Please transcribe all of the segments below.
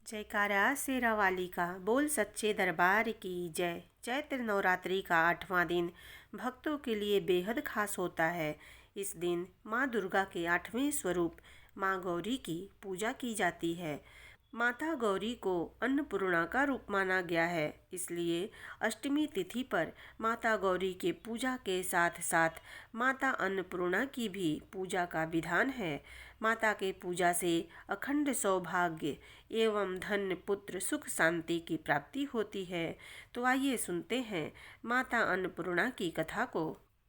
जयकारा शेरा वाली का। बोल सच्चे दरबार की जय। चैत्र नवरात्रि का 8वां दिन भक्तों के लिए बेहद खास होता है। इस दिन माँ दुर्गा के 8वें स्वरूप माँ गौरी की पूजा की जाती है। माता गौरी को अन्नपूर्णा का रूप माना गया है, इसलिए अष्टमी तिथि पर माता गौरी के पूजा के साथ साथ माता अन्नपूर्णा की भी पूजा का विधान है। माता के पूजा से अखंड सौभाग्य एवं धन पुत्र सुख शांति की प्राप्ति होती है। तो आइए सुनते हैं माता अन्नपूर्णा की कथा को।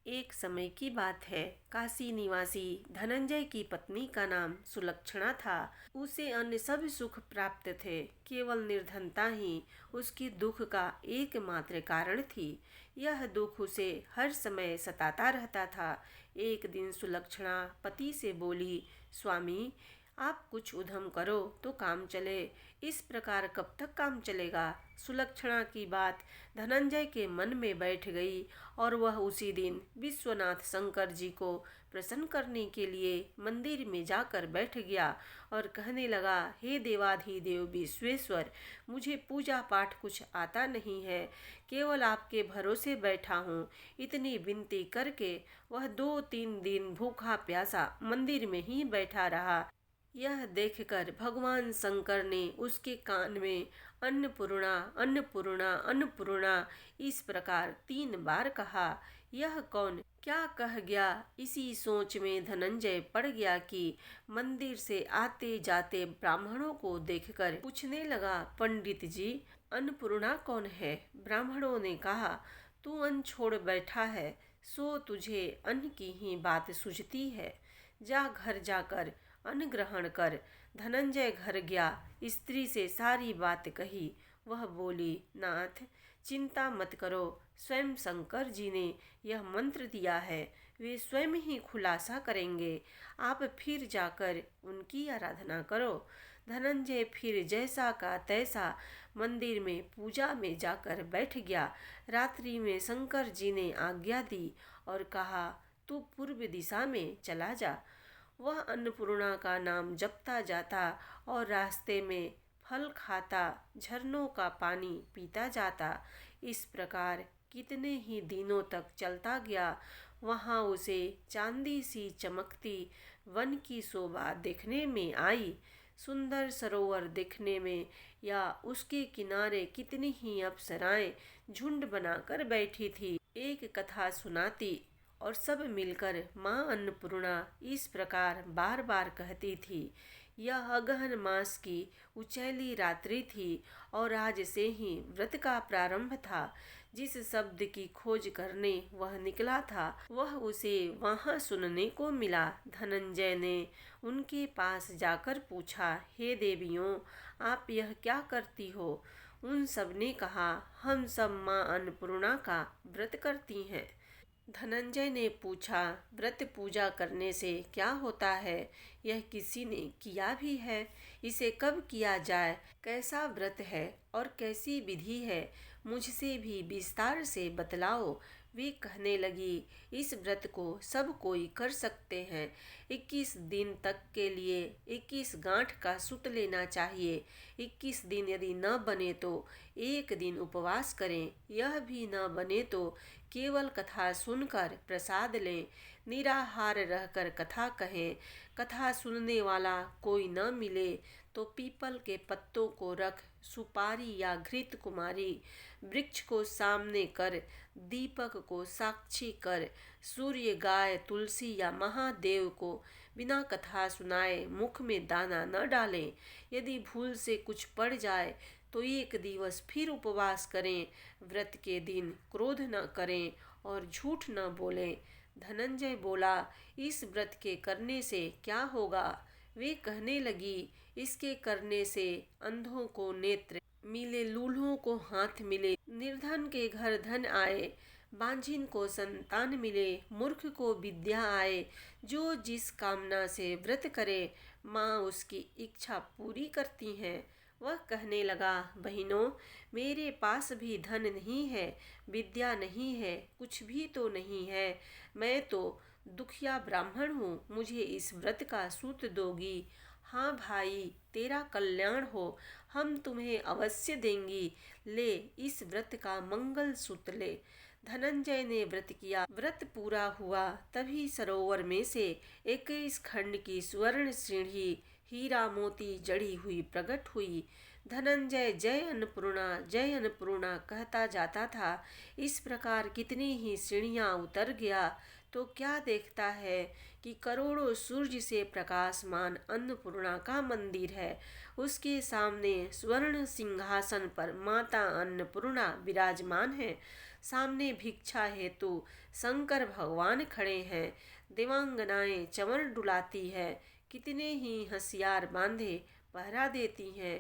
एक समय की बात है, काशी निवासी धनंजय की पत्नी का नाम सुलक्षणा था। उसे अन्य सब सुख प्राप्त थे, केवल निर्धनता ही उसकी दुख का एकमात्र कारण थी। यह दुख उसे हर समय सताता रहता था। एक दिन सुलक्षणा पति से बोली, स्वामी आप कुछ उद्यम करो तो काम चले, इस प्रकार कब तक काम चलेगा। सुलक्षणा की बात धनंजय के मन में बैठ गई और वह उसी दिन विश्वनाथ शंकर जी को प्रसन्न करने के लिए मंदिर में जाकर बैठ गया और कहने लगा, हे देवाधिदेव विश्वेश्वर, मुझे पूजा पाठ कुछ आता नहीं है, केवल आपके भरोसे बैठा हूँ। इतनी विनती करके वह 2-3 दिन भूखा प्यासा मंदिर में ही बैठा रहा। यह देखकर भगवान शंकर ने उसके कान में अन्नपूर्णा अन्नपूर्णा अन्नपूर्णा इस प्रकार 3 बार कहा। यह कौन क्या कह गया, इसी सोच में धनंजय पड़ गया कि मंदिर से आते जाते ब्राह्मणों को देखकर पूछने लगा, पंडित जी अन्नपूर्णा कौन है। ब्राह्मणों ने कहा, तू अन्न छोड़ बैठा है, सो तुझे अन्न की ही बात सूझती है, जा घर जाकर अन्न ग्रहण कर। धनंजय घर गया, स्त्री से सारी बात कही। वह बोली, नाथ चिंता मत करो, स्वयं शंकर जी ने यह मंत्र दिया है, वे स्वयं ही खुलासा करेंगे, आप फिर जाकर उनकी आराधना करो। धनंजय फिर जैसा का तैसा मंदिर में पूजा में जाकर बैठ गया। रात्रि में शंकर जी ने आज्ञा दी और कहा, तू पूर्व दिशा में चला जा। वह अन्नपूर्णा का नाम जपता जाता और रास्ते में फल खाता, झरनों का पानी पीता जाता। इस प्रकार कितने ही दिनों तक चलता गया। वहाँ उसे चांदी सी चमकती वन की शोभा देखने में आई। सुंदर सरोवर देखने में या उसके किनारे कितनी ही अप्सराएं झुंड बनाकर बैठी थी, एक कथा सुनाती और सब मिलकर माँ अन्नपूर्णा इस प्रकार बार बार कहती थी। यह अगहन मास की उचैली रात्रि थी और आज से ही व्रत का प्रारंभ था। जिस शब्द की खोज करने वह निकला था, वह उसे वहाँ सुनने को मिला। धनंजय ने उनके पास जाकर पूछा, हे देवियों, आप यह क्या करती हो। उन सब ने कहा, हम सब माँ अन्नपूर्णा का व्रत करती हैं। धनंजय ने पूछा, व्रत पूजा करने से क्या होता है, यह किसी ने किया भी है, इसे कब किया जाए, कैसा व्रत है और कैसी विधि है, मुझसे भी विस्तार से बतलाओ। वे कहने लगी, इस व्रत को सब कोई कर सकते हैं। 21 दिन तक के लिए 21 गांठ का सूत लेना चाहिए। 21 दिन यदि न बने तो एक दिन उपवास करें, यह भी न बने तो केवल कथा सुनकर प्रसाद लें। निराहार रहकर कथा कहें। कथा सुनने वाला कोई न मिले तो पीपल के पत्तों को रख, सुपारी या घृत कुमारी वृक्ष को सामने कर, दीपक को साक्षी कर, सूर्य, गाय, तुलसी या महादेव को बिना कथा सुनाए मुख में दाना न डालें। यदि भूल से कुछ पड़ जाए तो एक दिवस फिर उपवास करें। व्रत के दिन क्रोध न करें और झूठ न बोलें। धनंजय बोला, इस व्रत के करने से क्या होगा। वे कहने लगी, इसके करने से अंधों को नेत्र मिले, लूल्हों को हाथ मिले, निर्धन के घर धन आए, बांझिन को संतान मिले, मूर्ख को विद्या आए। जो जिस कामना से व्रत करे, माँ उसकी इच्छा पूरी करती हैं। वह कहने लगा, बहनों, मेरे पास भी धन नहीं है, विद्या नहीं है, कुछ भी तो नहीं है, मैं तो दुखिया ब्राह्मण हूँ, मुझे इस व्रत का सूत दोगी। हाँ भाई, तेरा कल्याण हो, हम तुम्हें अवश्य देंगी। ले, इस व्रत का मंगल सूत्र ले। धनंजय ने व्रत किया। व्रत पूरा हुआ तभी सरोवर में से 21 खंड की स्वर्ण सीढ़ी हीरा मोती जड़ी हुई प्रकट हुई। धनंजय जय अन्नपूर्णा कहता जाता था। इस प्रकार कितनी ही सीढ़ियां उतर गया तो क्या देखता है कि करोड़ों सूर्य से प्रकाशमान अन्नपूर्णा का मंदिर है। उसके सामने स्वर्ण सिंहासन पर माता अन्नपूर्णा विराजमान है। सामने भिक्षा हेतु शंकर भगवान खड़े हैं। देवांगनाएं चंवर डुलाती है। कितने ही हंसियार बांधे पहरा देती हैं।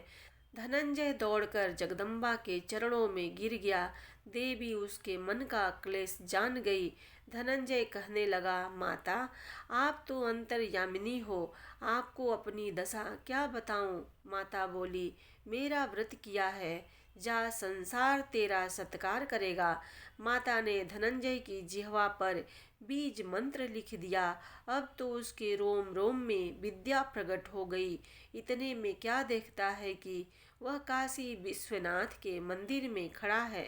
धनंजय दौड़कर जगदम्बा के चरणों में गिर गया। देवी उसके मन का क्लेश जान गई। धनंजय कहने लगा, माता, आप तो अंतर्यामिनी हो, आपको अपनी दशा क्या बताऊं। माता बोली, मेरा व्रत किया है, जा, संसार तेरा सत्कार करेगा। माता ने धनंजय की जिह्वा पर बीज मंत्र लिख दिया। अब तो उसके रोम रोम में विद्या प्रकट हो गई। इतने में क्या देखता है कि वह काशी विश्वनाथ के मंदिर में खड़ा है।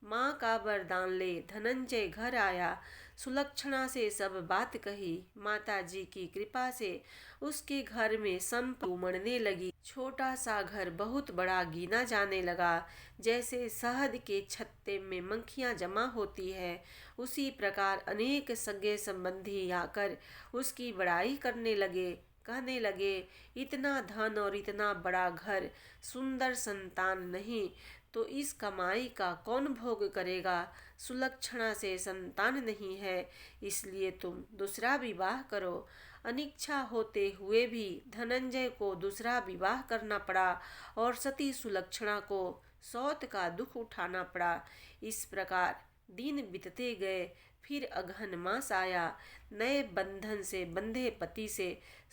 माँ का वरदान ले धनंजय घर आया। सुलक्षणा से सब बात कही। माता जी की कृपा से उसके घर में संपत्ति उमड़ने लगी। छोटा सा घर बहुत बड़ा गिना जाने लगा। जैसे शहद के छत्ते में मक्खियाँ जमा होती है, उसी प्रकार अनेक सगे संबंधी आकर उसकी बड़ाई करने लगे। कहने लगे, इतना धन और इतना बड़ा घर, सुंदर संतान नहीं तो इस कमाई का कौन भोग करेगा। सुलक्षणा से संतान नहीं है, इसलिए तुम दूसरा विवाह करो। अनिच्छा होते हुए भी धनंजय को दूसरा विवाह करना पड़ा और सती सुलक्षणा को सौत का दुख उठाना पड़ा। इस प्रकार दिन बीतते गए। फिर अगहन मास आया। नए बंधन से बंधे पति से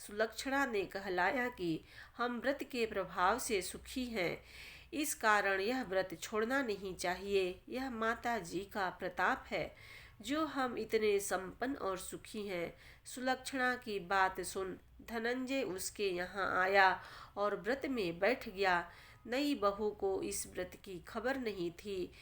सुलक्षणा ने कहलाया कि हम व्रत के प्रभाव से सुखी हैं, इस कारण यह व्रत छोड़ना नहीं चाहिए। यह माता जी का प्रताप है जो हम इतने संपन्न और सुखी हैं। सुलक्षणा की बात सुन धनंजय उसके यहाँ आया और व्रत में बैठ गया। नई बहू को इस व्रत की खबर नहीं थी।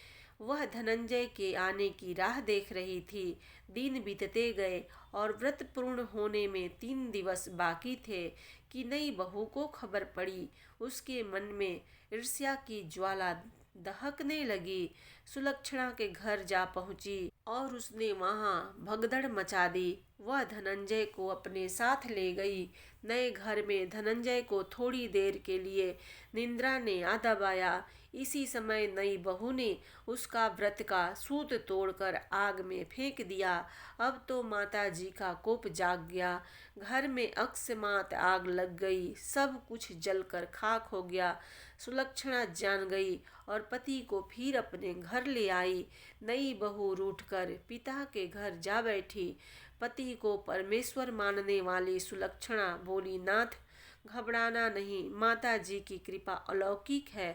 वह धनंजय के आने की राह देख रही थी। दिन बीतते गए और व्रत पूर्ण होने में 3 दिवस बाकी थे कि नई बहू को खबर पड़ी। उसके मन में ईर्ष्या की ज्वाला दहकने लगी। सुलक्षणा के घर जा पहुंची और उसने वहां भगदड़ मचा दी। वह धनंजय को अपने साथ ले गई। नए घर में धनंजय को थोड़ी देर के लिए निद्रा ने आ दबाया। इसी समय नई बहू ने उसका व्रत का सूत तोड़कर आग में फेंक दिया। अब तो माता जी का कोप जाग गया। घर में अकस्मात आग लग गई। सब कुछ जलकर खाक हो गया। सुलक्षणा जान गई और पति को फिर अपने घर ले आई। नई बहू रूठकर पिता के घर जा बैठी। पति को परमेश्वर मानने वाली सुलक्षणा बोली, नाथ, घबराना नहीं, माता जी की कृपा अलौकिक है।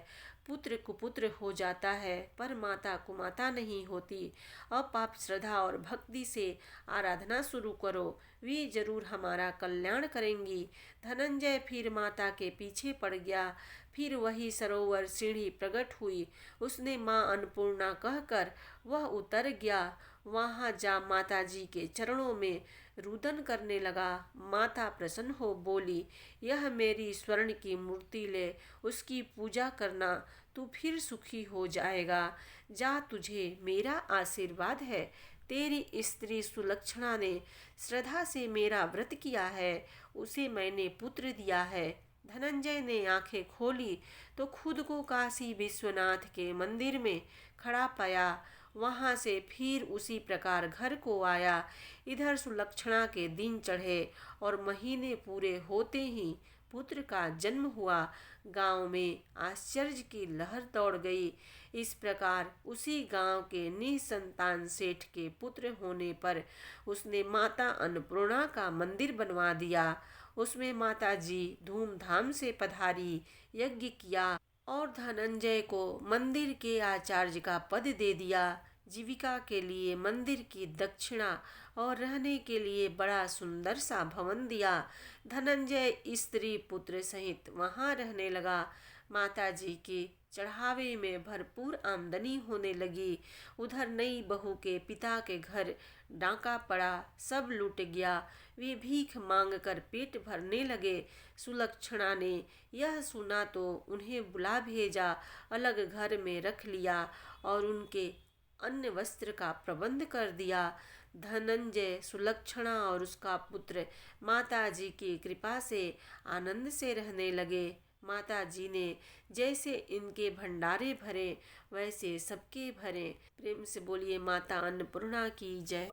पुत्र कुपुत्र हो जाता है पर माता कुमाता नहीं होती। अब आप श्रद्धा और भक्ति से आराधना शुरू करो, वे जरूर हमारा कल्याण करेंगी। धनंजय फिर माता के पीछे पड़ गया। फिर वही सरोवर सीढ़ी प्रकट हुई। उसने माँ अन्नपूर्णा कहकर वह उतर गया। वहां जा माता जी के चरणों में रुदन करने लगा। माता प्रसन्न हो बोली, यह मेरी स्वर्ण की मूर्ति ले, उसकी पूजा करना, तू फिर सुखी हो जाएगा। जा, तुझे मेरा आशीर्वाद है। तेरी स्त्री सुलक्षणा ने श्रद्धा से मेरा व्रत किया है, उसे मैंने पुत्र दिया है। धनंजय ने आंखें खोली तो खुद को काशी विश्वनाथ के मंदिर में खड़ा पाया। वहां से फिर उसी प्रकार घर को आया। इधर सुलक्षणा के दिन चढ़े और महीने पूरे होते ही पुत्र का जन्म हुआ। गांव में आश्चर्य की लहर दौड़ गई। इस प्रकार उसी गांव के निसंतान सेठ के पुत्र होने पर उसने माता अन्नपूर्णा का मंदिर बनवा दिया। उसमें माता जी धूमधाम से पधारी, यज्ञ किया और धनंजय को मंदिर के आचार्य का पद दे दिया। जीविका के लिए मंदिर की दक्षिणा और रहने के लिए बड़ा सुंदर सा भवन दिया। धनंजय स्त्री पुत्र सहित वहां रहने लगा। माता जी के चढ़ावे में भरपूर आमदनी होने लगी। उधर नई बहू के पिता के घर डाका पड़ा, सब लूट गया। वे भीख मांग कर पेट भरने लगे। सुलक्षणा ने यह सुना तो उन्हें बुला भेजा, अलग घर में रख लिया और उनके अन्य वस्त्र का प्रबंध कर दिया। धनंजय, सुलक्षणा और उसका पुत्र माता जी की कृपा से आनंद से रहने लगे। माता जी ने जैसे इनके भंडारे भरे वैसे सबके भरे। प्रेम से बोलिए माता अन्नपूर्णा की जय।